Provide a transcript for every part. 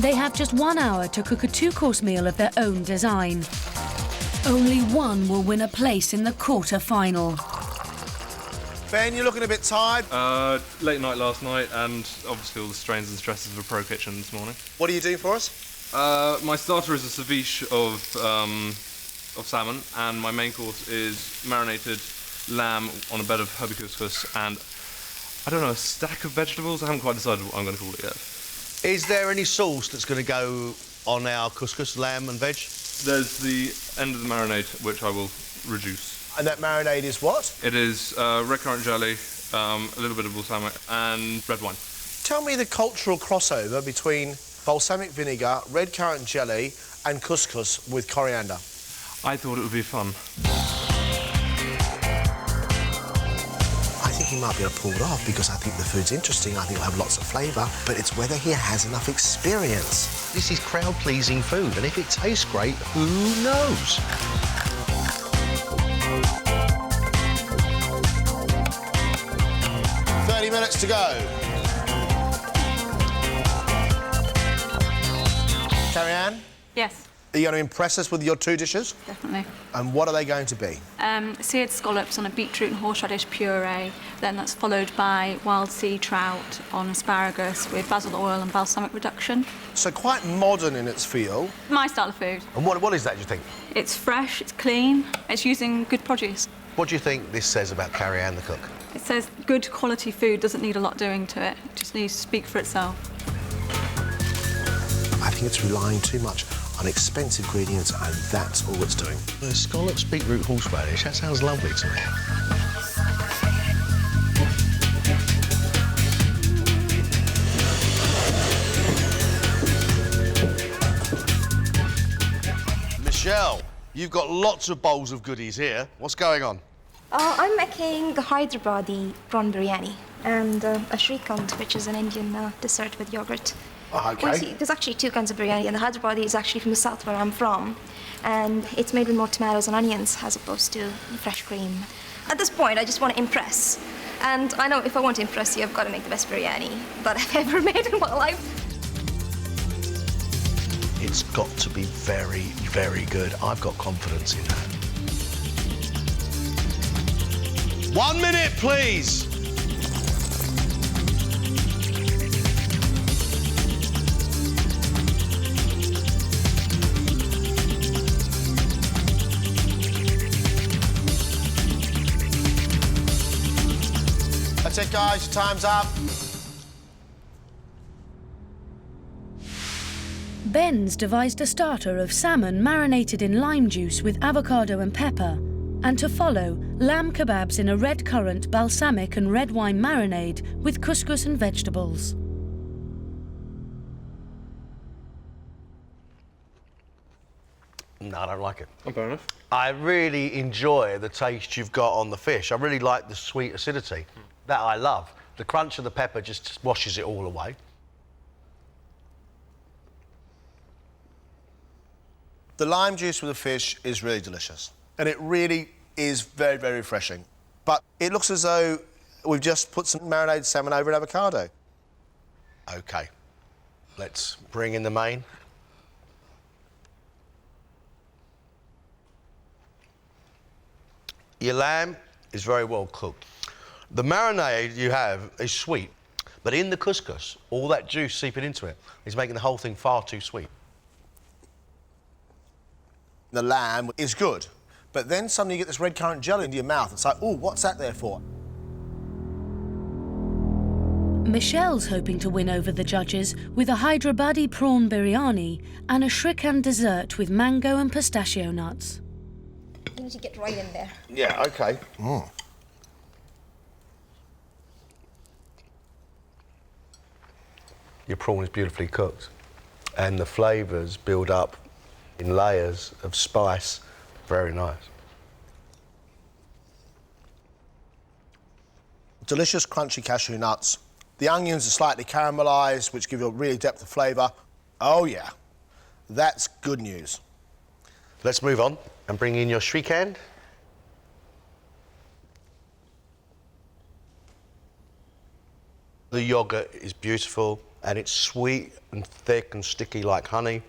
They have just 1 hour to cook a 2-course meal of their own design. Only one will win a place in the quarter-final. Ben, you're looking a bit tired. Late night last night, and obviously all the strains and stresses of a pro kitchen this morning. What are you doing for us? My starter is a ceviche of salmon, and my main course is marinated lamb on a bed of hibiscus and, I don't know, a stack of vegetables. I haven't quite decided what I'm going to call it yet. Is there any sauce that's going to go on our couscous, lamb and veg? There's the end of the marinade, which I will reduce. And that marinade is what? It is red currant jelly, a little bit of balsamic, and red wine. Tell me the cultural crossover between balsamic vinegar, red currant jelly and couscous with coriander. I thought it would be fun. I think he might be able to pull it off because I think the food's interesting, I think it'll have lots of flavour, but it's whether he has enough experience. This is crowd-pleasing food, and if it tastes great, who knows? Minutes to go. Carrie Anne? Yes. Are you going to impress us with your 2 dishes? Definitely. And what are they going to be? Seared scallops on a beetroot and horseradish puree, then that's followed by wild sea trout on asparagus with basil oil and balsamic reduction. So quite modern in its feel. My style of food. And what is that, do you think? It's fresh, it's clean, it's using good produce. What do you think this says about Carrie Anne the cook? It says good quality food doesn't need a lot doing to it. It just needs to speak for itself. I think it's relying too much on expensive ingredients, and that's all it's doing. The scallops, beetroot, horseradish, that sounds lovely to me. Michelle, you've got lots of bowls of goodies here. What's going on? I'm making Hyderabadi prawn biryani and a shrikant, which is an Indian dessert with yogurt. Oh, OK. Well, see, there's actually 2 kinds of biryani, and the Hyderabadi is actually from the south where I'm from, and it's made with more tomatoes and onions as opposed to fresh cream. At this point, I just want to impress. And I know if I want to impress you, I've got to make the best biryani that I've ever made in my life. It's got to be very, very good. I've got confidence in that. 1 minute, please. That's it, guys. Your time's up. Ben's devised a starter of salmon marinated in lime juice with avocado and pepper, and to follow, lamb kebabs in a red currant, balsamic and red wine marinade with couscous and vegetables. No, I don't like it. Oh, fair enough. I really enjoy the taste you've got on the fish. I really like the sweet acidity. That I love. The crunch of the pepper just washes it all away. The lime juice with the fish is really delicious. And it really is very, very refreshing. But it looks as though we've just put some marinated salmon over an avocado. OK. Let's bring in the main. Your lamb is very well cooked. The marinade you have is sweet, but in the couscous, all that juice seeping into it is making the whole thing far too sweet. The lamb is good, but then suddenly you get this red currant jelly into your mouth. It's like, oh, what's that there for? Michelle's hoping to win over the judges with a Hyderabadi prawn biryani and a shrikant dessert with mango and pistachio nuts. You need to get right in there. Yeah, OK. Your prawn is beautifully cooked, and the flavours build up in layers of spice. Very nice. Delicious crunchy cashew nuts. The onions are slightly caramelised, which give you a really depth of flavour. Oh, yeah. That's good news. Let's move on and bring in your shrikant. The yoghurt is beautiful, and it's sweet and thick and sticky like honey,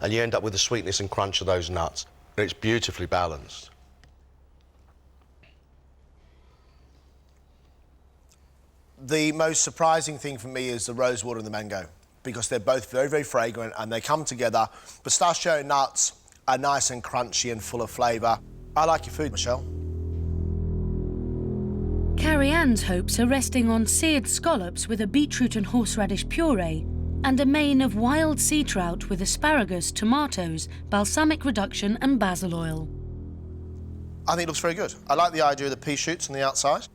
and you end up with the sweetness and crunch of those nuts. It's beautifully balanced. The most surprising thing for me is the rosewater and the mango, because they're both very, very fragrant and they come together. Pistachio nuts are nice and crunchy and full of flavour. I like your food, Michelle. Carrie Anne's hopes are resting on seared scallops with a beetroot and horseradish puree and a main of wild sea trout with asparagus, tomatoes, balsamic reduction and basil oil. I think it looks very good. I like the idea of the pea shoots on the outside.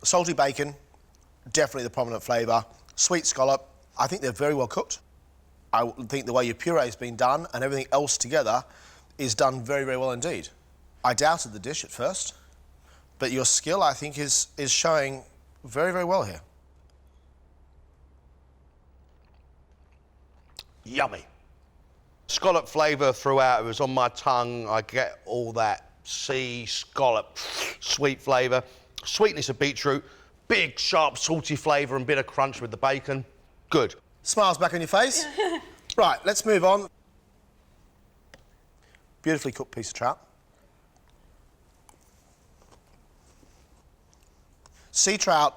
Salty bacon, definitely the prominent flavour. Sweet scallop, I think they're very well cooked. I think the way your puree's been done and everything else together is done very, very well indeed. I doubted the dish at first, but your skill, I think, is showing very, very well here. Yummy. Scallop flavour throughout, it was on my tongue. I get all that sea, scallop, sweet flavour. Sweetness of beetroot, big, sharp, salty flavour and bit of crunch with the bacon. Good. Smiles back on your face. Right, let's move on. Beautifully cooked piece of trout. Sea trout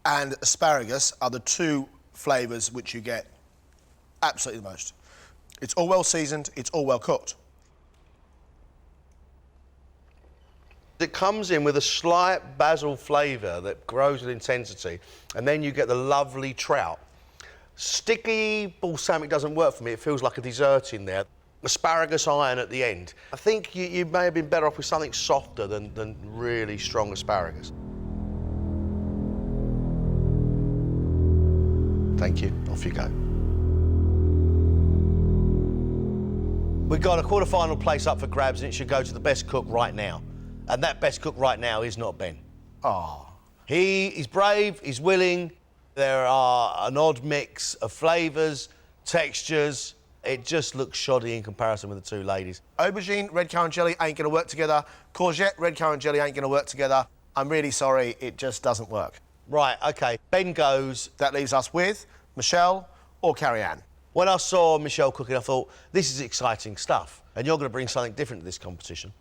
and asparagus are the two flavours which you get absolutely the most. It's all well seasoned, it's all well cooked. It comes in with a slight basil flavour that grows with intensity, and then you get the lovely trout. Sticky balsamic doesn't work for me, it feels like a dessert in there. Asparagus iron at the end. I think you may have been better off with something softer than really strong asparagus. Thank you, off you go. We've got a quarter-final place up for grabs and it should go to the best cook right now. And that best cook right now is not Ben. Oh. He is brave, he's willing. There are an odd mix of flavours, textures. It just looks shoddy in comparison with the two ladies. Aubergine, red currant jelly ain't going to work together. Courgette, red currant jelly ain't going to work together. I'm really sorry, it just doesn't work. Right, OK, Ben goes. That leaves us with Michelle or Carrie Anne. When I saw Michelle cooking, I thought, this is exciting stuff. And you're going to bring something different to this competition.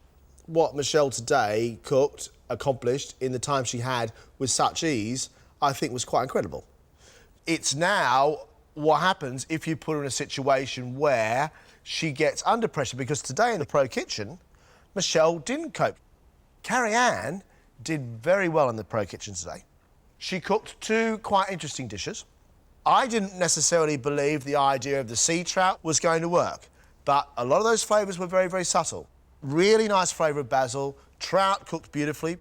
What Michelle today cooked, accomplished in the time she had with such ease, I think was quite incredible. It's now what happens if you put her in a situation where she gets under pressure, because today in the Pro Kitchen, Michelle didn't cope. Carrie Anne did very well in the Pro Kitchen today. She cooked two quite interesting dishes. I didn't necessarily believe the idea of the sea trout was going to work, but a lot of those flavours were very, very subtle. Really nice flavour of basil, trout cooked beautifully.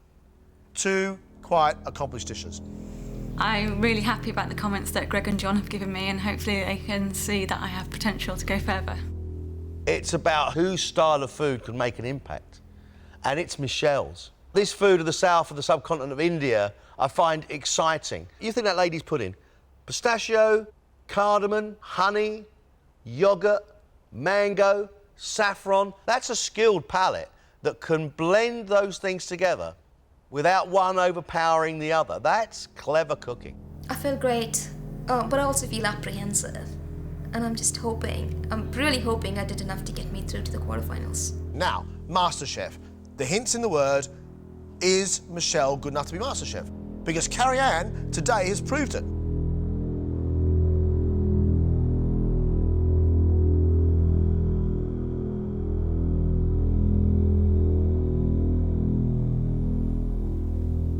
Two quite accomplished dishes. I'm really happy about the comments that Greg and John have given me, and hopefully they can see that I have potential to go further. It's about whose style of food can make an impact, and it's Michelle's. This food of the south of the subcontinent of India, I find exciting. You think that lady's put in pistachio, cardamom, honey, yoghurt, mango, saffron. That's a skilled palate that can blend those things together without one overpowering the other. That's clever cooking. I feel great, but I also feel apprehensive. And I'm just hoping, I'm really hoping I did enough to get me through to the quarterfinals. Now, MasterChef. The hint's in the word, is Michelle good enough to be MasterChef? Because Carrie Anne today has proved it.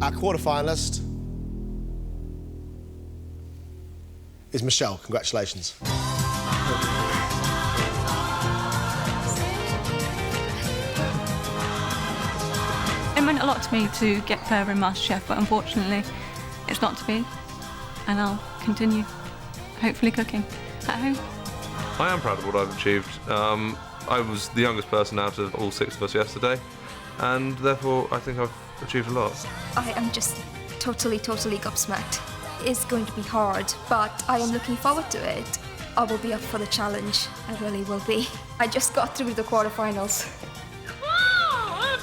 Our quarter-finalist is Michelle. Congratulations. It meant a lot to me to get further in MasterChef, but unfortunately it's not to be, and I'll continue, hopefully cooking at home. I am proud of what I've achieved. I was the youngest person out of all 6 of us yesterday, and therefore I think I've achieved a lot. I am just totally gobsmacked. It's going to be hard, but I am looking forward to it. I will be up for the challenge. I really will be. I just got through the quarterfinals. Wow,